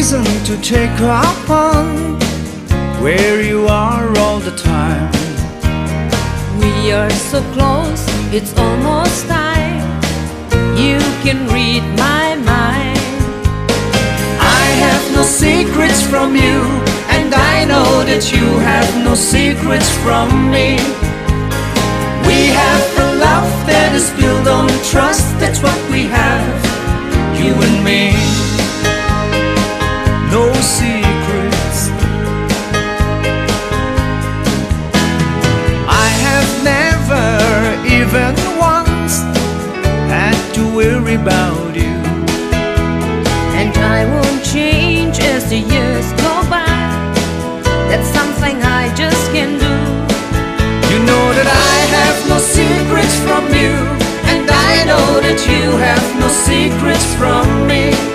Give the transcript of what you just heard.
reason to check up on where you are all the time. We are so close, it's almost time. You can read my mind. I have no secrets from you, and I know that you have no secrets from me. We have a love that is built on trust, that's what we have, you and me. No secrets. I have never even once had to worry about you, and I won't change as the years go by. That's something I just can't do. You know that I have no secrets from you, and I know that you have no secrets from me.